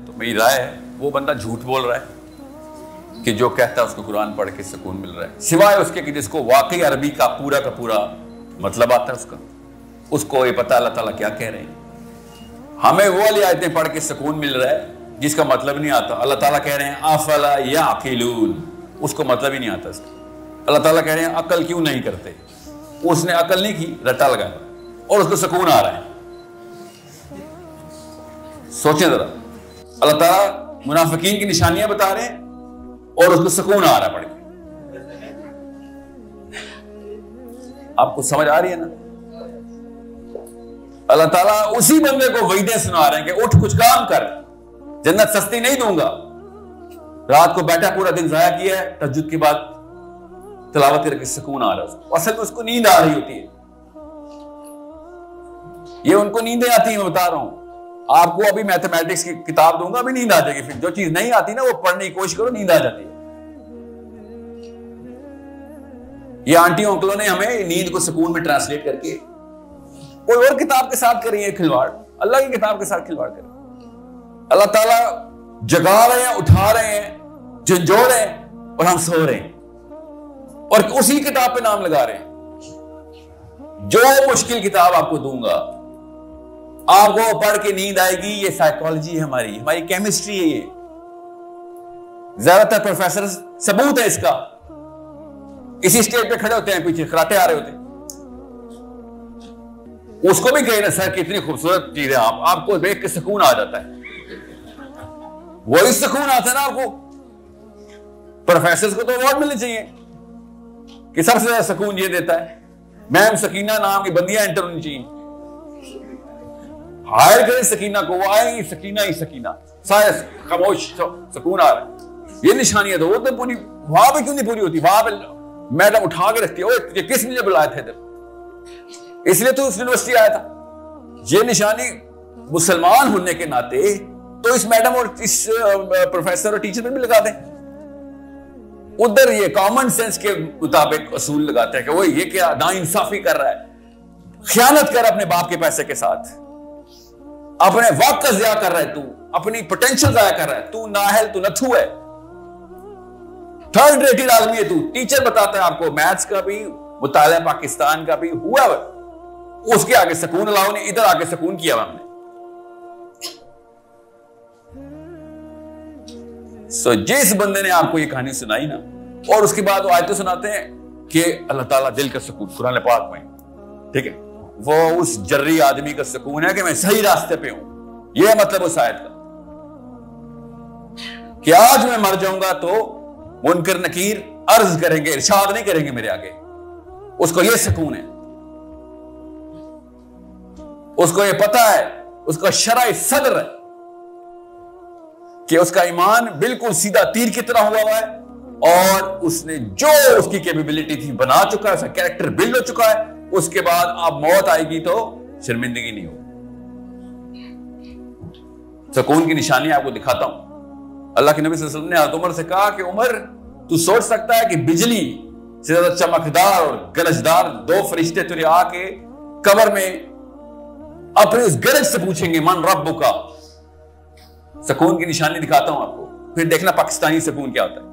तो मेरी राय है वो बंदा झूठ बोल रहा है कि जो कहता है उसको कुरान पढ़ के सुकून मिल रहा है, सिवाय उसके कि जिसको वाकई अरबी का पूरा मतलब आता है, उसको ये पता अल्लाह ताला क्या कह रहे हैं। हमें वो वाली आयतें पढ़ के सुकून मिल रहा है जिसका मतलब नहीं आता। अल्लाह ताला कह रहे हैं अफला याकिलून, उसको मतलब ही नहीं आता इसका। अल्लाह ताला कह रहे हैं अकल क्यों नहीं करते, उसने अकल नहीं की, रट्टा लगाया और उसको सुकून आ रहा है। सोचें जरा, अल्लाह ताला मुनाफिकीन की निशानियां बता रहे हैं और उसको सुकून आ रहा है पढ़ के। आपको समझ आ रही है ना? अल्लाह ताला उसी बंदे को वईदें सुना रहे हैं कि उठ कुछ काम कर, जन्नत सस्ती नहीं दूंगा। रात को बैठा पूरा दिन जाया किया है, तहज्जुद के बाद तिलावत करके सुकून आ रहा है उसको। असल में उसको नींद आ रही होती है। ये उनको नींदें आती है, मैं बता रहा हूं आपको। अभी मैथमेटिक्स की किताब दूंगा, अभी नींद आ जाएगी। फिर जो चीज नहीं आती ना वो पढ़ने की कोशिश करो, नींद आ जाती है। ये आंटी अंकलों ने हमें नींद को सुकून में ट्रांसलेट करके कोई और किताब के साथ करी है खिलवाड़, अल्लाह की किताब के साथ खिलवाड़ करें। अल्लाह ताला जगा रहे हैं, उठा रहे हैं, झंझोड़ रहे हैं और हम सो रहे हैं और उसी किताब पे नाम लगा रहे हैं। जो मुश्किल किताब आपको दूंगा, आपको पढ़ के नींद आएगी। ये साइकोलॉजी है हमारी केमिस्ट्री है। ये ज्यादातर प्रोफेसर सबूत है इसका, इसी स्टेज पे खड़े होते हैं, पीछे खराटे आ रहे होते हैं। उसको भी कहे ना सर कितनी खूबसूरत चीज है, आपको देख के सुकून आ जाता है। वही सुकून आता है ना आपको। प्रोफेसर को तो अवार्ड मिलने चाहिए कि सबसे ज्यादा सुकून ये देता है। मैम सकीना नाम की बंदियां एंटर होनी चाहिए, हायर करें सकीना को, वो आएंगी सकीना ही सकीना, सारे खामोश, सुकून आ रहा है। ये निशानियां तो वो तो पूरी वहां पे क्यों नहीं पूरी होती? वहां पे मैडम उठा के रखती है, ओए किस मुझे बुलाया था इधर, इसलिए तो उस यूनिवर्सिटी आया था। ये निशानी मुसलमान होने के नाते तो इस मैडम और इस प्रोफेसर और टीचर पे भी लगा दें। उधर ये कॉमन सेंस के मुताबिक असूल लगाते हैं कि वो ये क्या नाइंसाफी कर रहा है, खयानत कर अपने बाप के पैसे के साथ, अपने वक्त का ज़िया कर रहा है, तू अपनी पोटेंशियल ज़ाया कर रहा है, तू नाहल, तू नथू है, थर्ड रेटेड आदमी है तू। टीचर बताता है आपको मैथ्स का भी, मुताला पाकिस्तान का भी हुआ, उसके आगे सुकून अलाउ ने, इधर आके सुकून किया हमने। सो जिस बंदे ने आपको ये कहानी सुनाई ना, और उसके बाद वो आयतें सुनाते हैं कि अल्लाह ताला दिल का सुकून कुरान पाक में, ठीक है, वो उस जर्री आदमी का सुकून है कि मैं सही रास्ते पे हूं। यह मतलब उस आयत का कि आज मैं मर जाऊंगा तो मुनकर नकीर अर्ज करेंगे, इरशाद नहीं करेंगे मेरे आगे। उसको यह सुकून है, उसको यह पता है, उसका शरई सदर है कि उसका ईमान बिल्कुल सीधा तीर की तरह हुआ है और उसने जो उसकी कैपेबिलिटी थी बना चुका है, उसका कैरेक्टर बिल्ड हो चुका है। उसके बाद अब मौत आएगी तो शर्मिंदगी नहीं होगी। सुकून की निशानी आपको दिखाता हूं। अल्लाह के नबी सल्लल्लाहु अलैहि वसल्लम ने हज़रत उमर से कहा कि उमर, तू सोच सकता है कि बिजली से ज्यादा चमकदार और गरजदार दो फरिश्ते तुझे आके कब्र में अपने उस गरज से पूछेंगे मन रब्बुका। सुकून की निशानी दिखाता हूं आपको, फिर देखना पाकिस्तानी सुकून क्या होता है,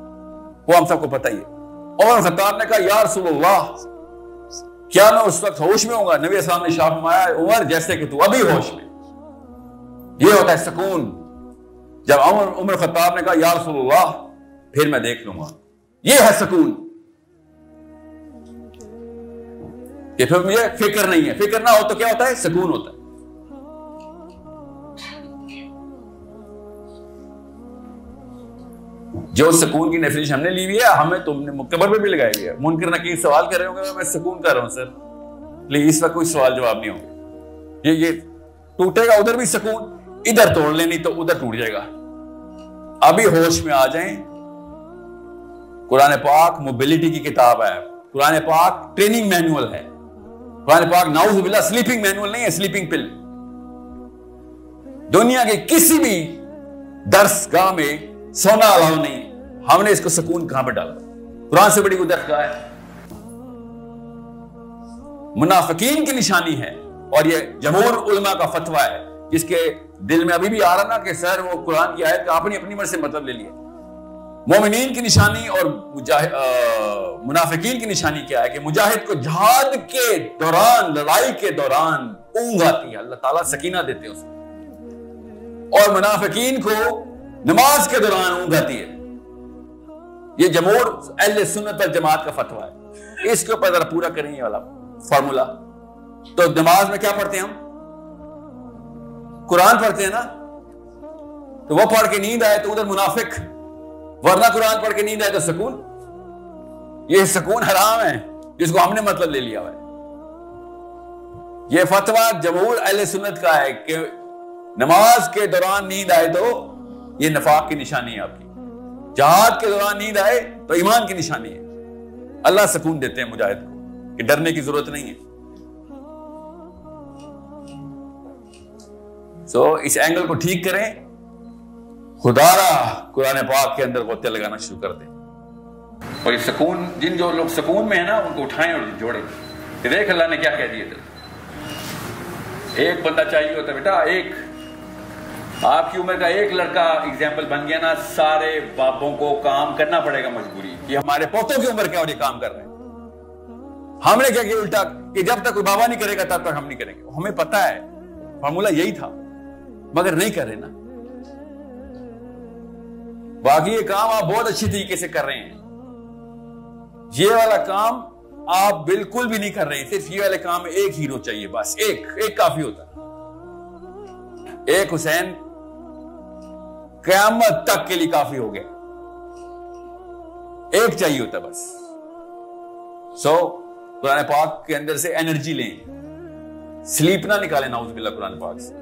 वो हम सबको पता ही है। और खत्ताब ने कहा या रसूलल्लाह, क्या मैं उस वक्त होश में होऊंगा? नबी अस्सलाम ने इरशाद फरमाया उमर जैसे कि तू अभी होश में। यह होता है सुकून। जब उमर खत्ताब ने कहा या रसूलल्लाह, फिर मैं देख लूंगा, यह है सुकून कि फिर मुझे फिक्र नहीं है। फिक्र ना हो तो क्या होता है? सुकून होता है। जो सुकून की डेफिनेशन हमने ली हुई है, हमें तुमने मुकबर पे भी लगाई हुई है। मुनकर नकीर सवाल कर रहे होंगे, मैं सुकून कर रहा हूं सर, प्लीज इस वक्त कोई सवाल जवाब नहीं होंगे। ये टूटेगा उधर भी सुकून, इधर तोड़ लेनी तो उधर टूट जाएगा। अभी होश में आ जाएं। कुरान पाक मोबिलिटी की किताब है, कुरान पाक ट्रेनिंग मैनुअल है। कुरान पाक नाउज़ुबिल्लाह स्लीपिंग मैनुअल नहीं है, स्लीपिंग पिल। दुनिया के किसी भी दर्सगाह में सोना अलाउ नहीं। हमने इसको सुकून कहां पर डाला? कुरान से बड़ी गुदर का है। मुनाफिकीन की निशानी है और यह जमहूर उलमा का फतवा है जिसके दिल में अभी भी आ रहा ना कि सर वो कुरान की आयत का आपने अपनी मर्जी से मतलब ले लिया। मोमिनीन की निशानी और मुनाफिकीन की निशानी क्या है कि मुजाहिद को जिहाद के दौरान, लड़ाई के दौरान ऊंघ आती है, अल्लाह ताला सकीना देते हैं उसको, और मुनाफिकीन को नमाज के दौरान ऊंघ आती है। ये जमहूर अहले सुन्नत वल जमात का फतवा है। इसके ऊपर जरा पूरा करें ये वाला फॉर्मूला। तो नमाज में क्या पढ़ते हैं हम? कुरान पढ़ते हैं ना, तो वो पढ़ के नींद आए तो उधर मुनाफिक, वरना कुरान पढ़ के नींद आए तो सुकून। ये सुकून हराम है जिसको हमने मतलब ले लिया है। ये फतवा जमहूर अहले सुन्नत का है कि नमाज के दौरान नींद आए तो ये नफाक की निशानी है आपकी, जहाद के दौरान नींद आए तो ईमान की निशानी है। अल्लाह सुकून देते हैं मुजाहिद को कि डरने की जरूरत नहीं है। इस एंगल को ठीक करें, खुदारा कुरान पाक के अंदर गोते लगाना शुरू कर दें। और ये सुकून, जो लोग सुकून में है ना, उनको उठाएं और जोड़ें। देख अल्लाह ने क्या कह दिया था। एक बंदा चाहिए होता बेटा, एक आपकी उम्र का एक लड़का एग्जाम्पल बन गया ना, सारे बापों को काम करना पड़ेगा मजबूरी कि हमारे पोतों की उम्र क्या और ये काम कर रहे हैं। हमने क्या किया उल्टा कि जब तक कोई बाबा नहीं करेगा तब तक हम नहीं करेंगे। हमें पता है फॉर्मूला यही था, मगर नहीं कर रहे ना। बाकी ये काम आप बहुत अच्छी तरीके से कर रहे हैं, ये वाला काम आप बिल्कुल भी नहीं कर रहे हैं। सिर्फ ये वाले काम में एक हीरो चाहिए, बस एक काफी होता है। एक हुसैन क़यामत तक के लिए काफी हो गया, एक चाहिए होता बस। कुरान पाक के अंदर से एनर्जी लें, स्लीप ना निकालें नाउज़ुबिल्लाह कुरान पाक से।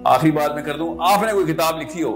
आखिरी बात मैं कर दूं, आपने कोई किताब लिखी हो